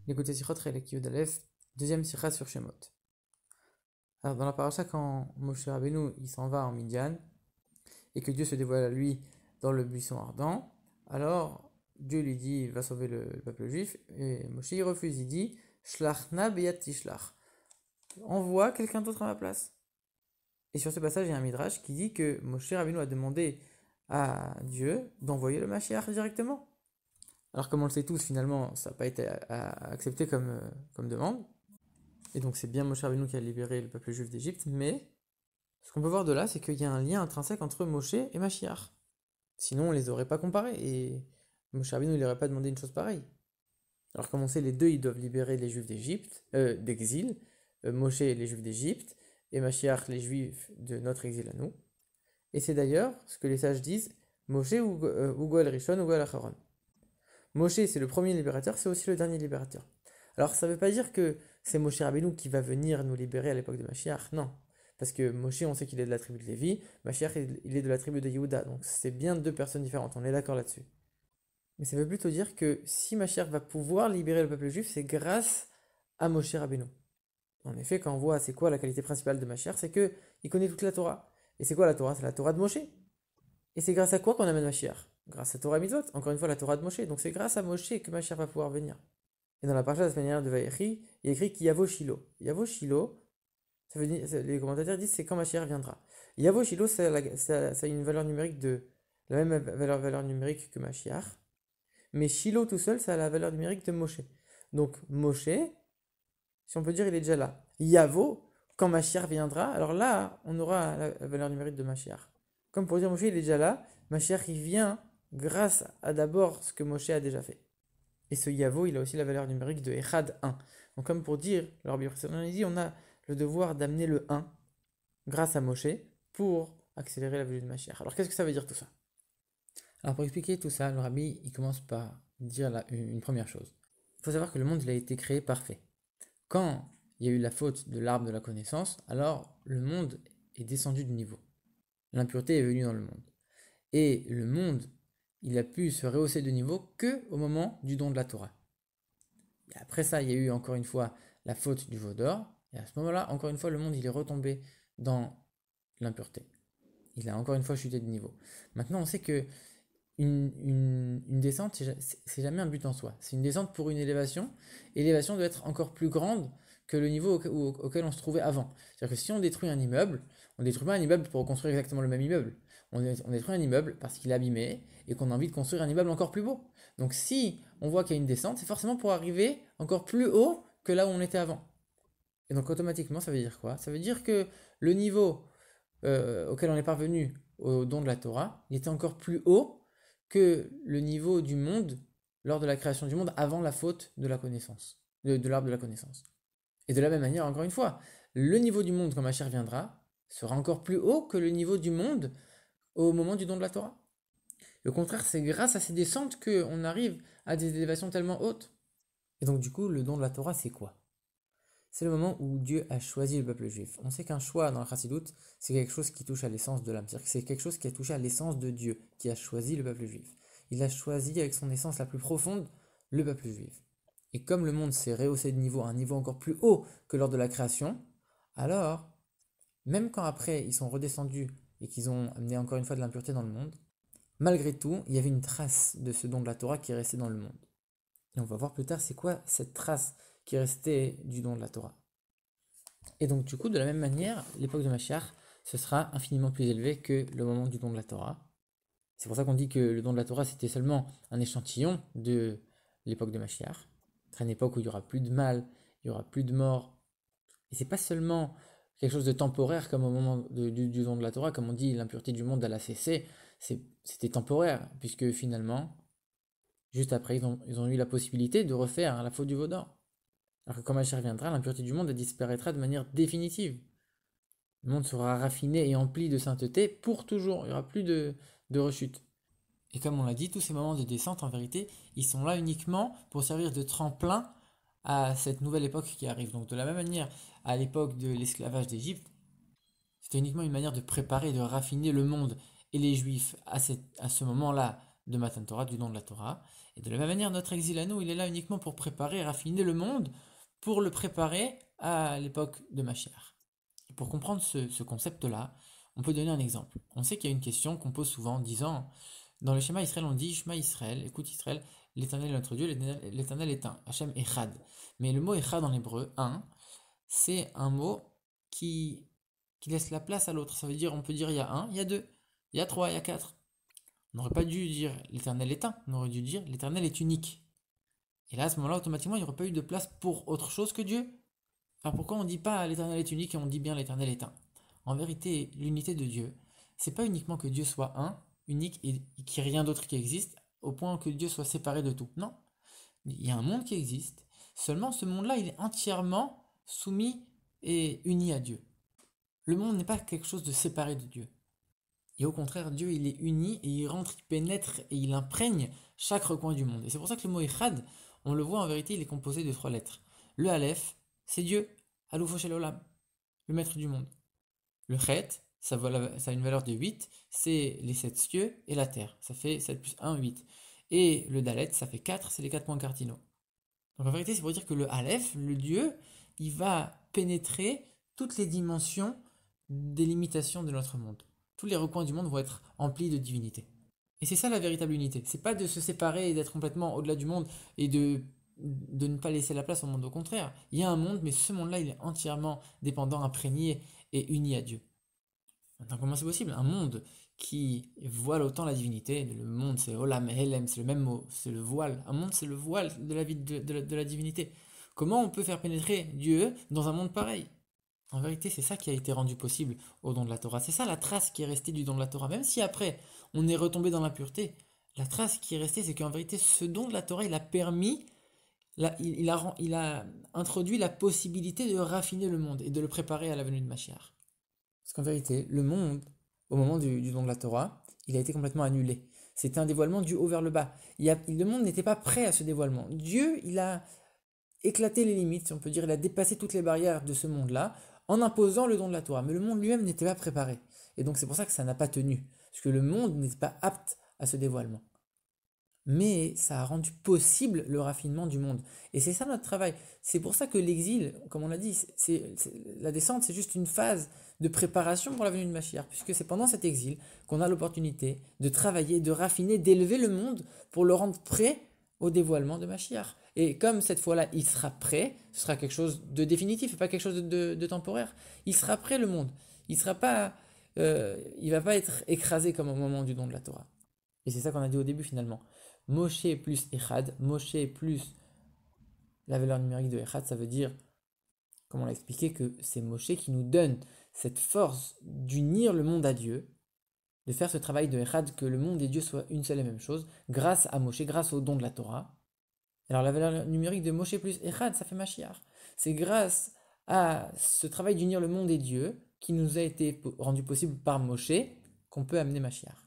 L'écoutez Sichot Chelek Yud Aleph, deuxième Sikha sur Shemot. Alors dans la paracha, quand Moshe Rabbeinu il s'en va en Midian et que Dieu se dévoile à lui dans le buisson ardent, alors Dieu lui dit il va sauver le peuple juif et Moshe il refuse, il dit Shlachna beyat tishlach, envoie quelqu'un d'autre à ma place. Et sur ce passage il y a un midrash qui dit que Moshe Rabbeinu a demandé à Dieu d'envoyer le Mashiach directement. Alors comme on le sait tous, finalement, ça n'a pas été accepté comme demande. Et donc c'est bien Moshe Rabbeinu qui a libéré le peuple juif d'Égypte, mais ce qu'on peut voir de là, c'est qu'il y a un lien intrinsèque entre Moshe et Mashiach. Sinon, on ne les aurait pas comparés, et Moshe Rabbeinu il n'aurait pas demandé une chose pareille. Alors comme on sait, les deux, ils doivent libérer les juifs d'exil, Moshe les juifs d'Égypte, et Mashiach les juifs de notre exil à nous. Et c'est d'ailleurs ce que les sages disent, Moshe ou Goel Rishon ou Goel Acharon. Moshe, c'est le premier libérateur, c'est aussi le dernier libérateur. Alors, ça ne veut pas dire que c'est Moshe Rabbeinu qui va venir nous libérer à l'époque de Mashiach, non. Parce que Moshe, on sait qu'il est de la tribu de Lévi, Mashiach, il est de la tribu de Yehuda, donc c'est bien deux personnes différentes, on est d'accord là-dessus. Mais ça veut plutôt dire que si Mashiach va pouvoir libérer le peuple juif, c'est grâce à Moshe Rabbeinu. En effet, quand on voit c'est quoi la qualité principale de Mashiach, c'est qu'il connaît toute la Torah. Et c'est quoi la Torah? C'est la Torah de Moshe. Et c'est grâce à quoi qu'on amène Mashiach? Grâce à Torah et Mitzvot, encore une fois la Torah de Moshe. Donc c'est grâce à Moshe que Mashiach va pouvoir venir. Et dans la parasha de la semaine dernière de Vayechi, il est écrit Yavo Shilo. Yavo Shilo, ça veut dire, les commentateurs disent c'est quand Mashiach viendra. Yavo Shilo, ça a une valeur numérique de la même valeur numérique que Mashiach. Mais Shilo tout seul, ça a la valeur numérique de Moshe. Donc Moshe, si on peut dire, il est déjà là. Yavo, quand Mashiach viendra, alors là, on aura la valeur numérique de Mashiach. Comme pour dire Moshe, il est déjà là. Mashiach, il vient grâce à d'abord ce que Moshe a déjà fait. Et ce Yavo, il a aussi la valeur numérique de Echad 1. Donc comme pour dire, leur précédent, il dit, on a le devoir d'amener le 1 grâce à Moshe pour accélérer la venue de Mashiach. Alors qu'est-ce que ça veut dire tout ça? Alors pour expliquer tout ça, le rabbi, il commence par dire une première chose. Il faut savoir que le monde, il a été créé parfait. Quand il y a eu la faute de l'arbre de la connaissance, alors le monde est descendu de niveau. L'impureté est venue dans le monde. Et le monde, il a pu se rehausser de niveau que au moment du don de la Torah. Et après ça, il y a eu encore une fois la faute du veau d'or. Et à ce moment-là, encore une fois, le monde, il est retombé dans l'impureté. Il a encore une fois chuté de niveau. Maintenant, on sait que une descente, c'est jamais un but en soi. C'est une descente pour une élévation. Et l'élévation doit être encore plus grande que le niveau auquel on se trouvait avant. C'est-à-dire que si on détruit un immeuble, on ne détruit pas un immeuble pour reconstruire exactement le même immeuble. On détruit un immeuble parce qu'il est abîmé et qu'on a envie de construire un immeuble encore plus beau. Donc si on voit qu'il y a une descente, c'est forcément pour arriver encore plus haut que là où on était avant. Et donc automatiquement, ça veut dire quoi? Ça veut dire que le niveau auquel on est parvenu au don de la Torah, il était encore plus haut que le niveau du monde lors de la création du monde avant la faute de la connaissance, de l'arbre de la connaissance. Et de la même manière, encore une fois, le niveau du monde quand Mashiach viendra sera encore plus haut que le niveau du monde au moment du don de la Torah. Et au contraire, c'est grâce à ces descentes qu'on arrive à des élévations tellement hautes. Et donc du coup, le don de la Torah, c'est quoi? C'est le moment où Dieu a choisi le peuple juif. On sait qu'un choix dans le Chassidoute, c'est quelque chose qui touche à l'essence de l'âme. C'est-à-dire que c'est quelque chose qui a touché à l'essence de Dieu, qui a choisi le peuple juif. Il a choisi avec son essence la plus profonde le peuple juif. Et comme le monde s'est rehaussé de niveau à un niveau encore plus haut que lors de la création, alors, même quand après ils sont redescendus et qu'ils ont amené encore une fois de l'impureté dans le monde, malgré tout, il y avait une trace de ce don de la Torah qui est resté dans le monde. Et on va voir plus tard c'est quoi cette trace qui est restée du don de la Torah. Et donc du coup, de la même manière, l'époque de Mashiach, ce sera infiniment plus élevé que le moment du don de la Torah. C'est pour ça qu'on dit que le don de la Torah, c'était seulement un échantillon de l'époque de Mashiach. Ce sera une époque où il n'y aura plus de mal, il n'y aura plus de mort. Et c'est pas seulement quelque chose de temporaire comme au moment du don de la Torah, comme on dit, l'impureté du monde, elle a cessé. C'était temporaire, puisque finalement, juste après, ils ont eu la possibilité de refaire la faute du veau d'or. Alors que quand Mashiach viendra, l'impureté du monde disparaîtra de manière définitive. Le monde sera raffiné et empli de sainteté pour toujours. Il n'y aura plus de rechute. Et comme on l'a dit, tous ces moments de descente, en vérité, ils sont là uniquement pour servir de tremplin à cette nouvelle époque qui arrive. Donc de la même manière, à l'époque de l'esclavage d'Égypte, c'était uniquement une manière de préparer, de raffiner le monde et les Juifs à ce moment-là de Matan Torah, du don de la Torah. Et de la même manière, notre exil à nous, il est là uniquement pour préparer et raffiner le monde, pour le préparer à l'époque de Mashiach. Et pour comprendre ce concept-là, on peut donner un exemple. On sait qu'il y a une question qu'on pose souvent en disant, dans le schéma Israël, on dit Shema Israël, écoute Israël, l'Éternel est notre Dieu, l'Éternel est un, Hachem Echad. Mais le mot Echad en hébreu, un, c'est un mot qui laisse la place à l'autre. Ça veut dire, on peut dire il y a un, il y a deux, il y a trois, il y a quatre. On n'aurait pas dû dire l'Éternel est un, on aurait dû dire l'Éternel est unique. Et là, à ce moment-là, automatiquement, il n'y aurait pas eu de place pour autre chose que Dieu. Alors pourquoi on ne dit pas l'Éternel est unique et on dit bien l'Éternel est un? En vérité, l'unité de Dieu, c'est pas uniquement que Dieu soit un, unique et qu'il n'y ait rien d'autre qui existe, au point que Dieu soit séparé de tout. Non, il y a un monde qui existe, seulement ce monde-là, il est entièrement soumis et uni à Dieu. Le monde n'est pas quelque chose de séparé de Dieu. Et au contraire, Dieu, il est uni et il rentre, il pénètre et il imprègne chaque recoin du monde. Et c'est pour ça que le mot Echad, on le voit en vérité, il est composé de trois lettres. Le Aleph, c'est Dieu, Aloufo Shel Olam, le maître du monde. Le Chet, ça a une valeur de 8, c'est les 7 cieux et la terre. Ça fait 7 plus 1, 8. Et le Dalet, ça fait 4, c'est les 4 points cardinaux. Donc en vérité, c'est pour dire que le Aleph, le Dieu, il va pénétrer toutes les dimensions des limitations de notre monde. Tous les recoins du monde vont être emplis de divinité. Et c'est ça la véritable unité. C'est pas de se séparer et d'être complètement au-delà du monde et de ne pas laisser la place au monde. Au contraire, il y a un monde, mais ce monde-là, il est entièrement dépendant, imprégné et uni à Dieu. Maintenant, comment c'est possible? Un monde qui voile autant la divinité, le monde c'est Olam, Helem, c'est le même mot, c'est le voile. Un monde c'est le voile de la vie de la divinité. Comment on peut faire pénétrer Dieu dans un monde pareil? En vérité, c'est ça qui a été rendu possible au don de la Torah. C'est ça la trace qui est restée du don de la Torah. Même si après on est retombé dans l'impureté, la trace qui est restée, c'est qu'en vérité, ce don de la Torah, il a permis, il a introduit la possibilité de raffiner le monde et de le préparer à la venue de Mashiach. Parce qu'en vérité, le monde, au moment du don de la Torah, il a été complètement annulé. C'était un dévoilement du haut vers le bas. Le monde n'était pas prêt à ce dévoilement. Dieu, il a éclaté les limites, si on peut dire, il a dépassé toutes les barrières de ce monde-là en imposant le don de la Torah. Mais le monde lui-même n'était pas préparé. Et donc c'est pour ça que ça n'a pas tenu. Parce que le monde n'était pas apte à ce dévoilement. Mais ça a rendu possible le raffinement du monde. Et c'est ça notre travail. C'est pour ça que l'exil, comme on l'a dit, la descente, c'est juste une phase de préparation pour la venue de Mashiach, puisque c'est pendant cet exil qu'on a l'opportunité de travailler, de raffiner, d'élever le monde pour le rendre prêt au dévoilement de Mashiach. Et comme cette fois-là, il sera prêt, ce sera quelque chose de définitif, et pas quelque chose de temporaire. Il sera prêt, le monde. Il sera pas, il va pas être écrasé comme au moment du don de la Torah. Et c'est ça qu'on a dit au début finalement. Moshe plus Echad, Moshe plus la valeur numérique de Echad, ça veut dire, comme on l'a expliqué, que c'est Moshe qui nous donne cette force d'unir le monde à Dieu, de faire ce travail de Echad, que le monde et Dieu soient une seule et même chose, grâce à Moshe, grâce au don de la Torah. Alors la valeur numérique de Moshe plus Echad, ça fait Mashiach. C'est grâce à ce travail d'unir le monde et Dieu, qui nous a été rendu possible par Moshe, qu'on peut amener Mashiach.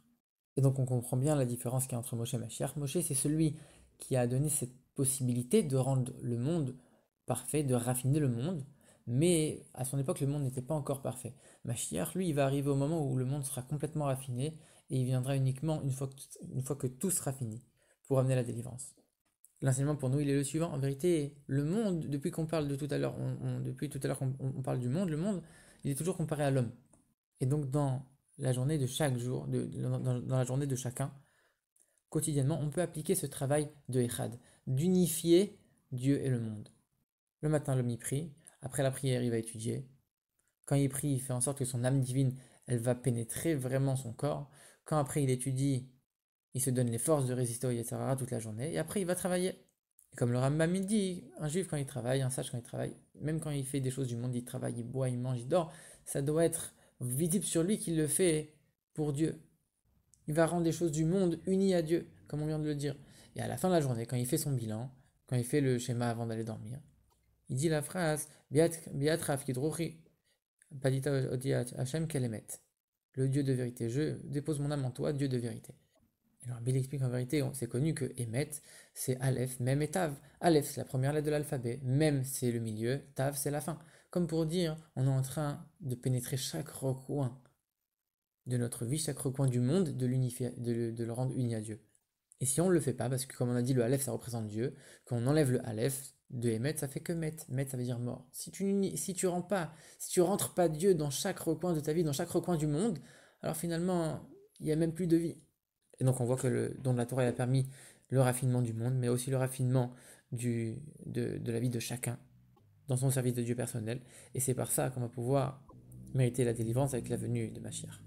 Et donc on comprend bien la différence qu'il y a entre Moshe et Mashiach. Moshe, c'est celui qui a donné cette possibilité de rendre le monde parfait, de raffiner le monde, mais à son époque, le monde n'était pas encore parfait. Mashiach, lui, il va arriver au moment où le monde sera complètement raffiné, et il viendra uniquement une fois que tout sera fini, pour amener la délivrance. L'enseignement pour nous, il est le suivant. En vérité, le monde, depuis qu'on parle de tout à l'heure, depuis tout à l'heure qu'on parle du monde, le monde, il est toujours comparé à l'homme. Et donc dans la journée de chaque jour, dans la journée de chacun, quotidiennement, on peut appliquer ce travail de Echad, d'unifier Dieu et le monde. Le matin, l'homme y prie, après la prière, il va étudier. Quand il prie, il fait en sorte que son âme divine, elle va pénétrer vraiment son corps. Quand après il étudie, il se donne les forces de résister au Yetzirah toute la journée, et après il va travailler. Et comme le Rambam il dit, un juif quand il travaille, un sage quand il travaille, même quand il fait des choses du monde, il travaille, il boit, il mange, il dort, ça doit être visible sur lui qu'il le fait pour Dieu. Il va rendre les choses du monde unies à Dieu, comme on vient de le dire. Et à la fin de la journée, quand il fait son bilan, quand il fait le schéma avant d'aller dormir, il dit la phrase Biat Rav Kidrochi, Padita Odiat Hashem Kelemet. Le Dieu de vérité, je dépose mon âme en toi, Dieu de vérité. Alors Bill explique en vérité, c'est connu que Emet, c'est Aleph, Mem et Tav. Aleph, c'est la première lettre de l'alphabet, Mem, c'est le milieu, Tav, c'est la fin. Comme pour dire, on est en train de pénétrer chaque recoin de notre vie, chaque recoin du monde, de l'unifier, de le rendre uni à Dieu. Et si on ne le fait pas, parce que comme on a dit, le Aleph, ça représente Dieu, qu'on enlève le Aleph de Emet, ça fait que Met. Met, ça veut dire mort. Si tu rentres pas Dieu dans chaque recoin de ta vie, dans chaque recoin du monde, alors finalement, il n'y a même plus de vie. Et donc on voit que le don de la Torah, il a permis le raffinement du monde, mais aussi le raffinement de la vie de chacun dans son service de Dieu personnel. Et c'est par ça qu'on va pouvoir mériter la délivrance avec la venue de Mashiach.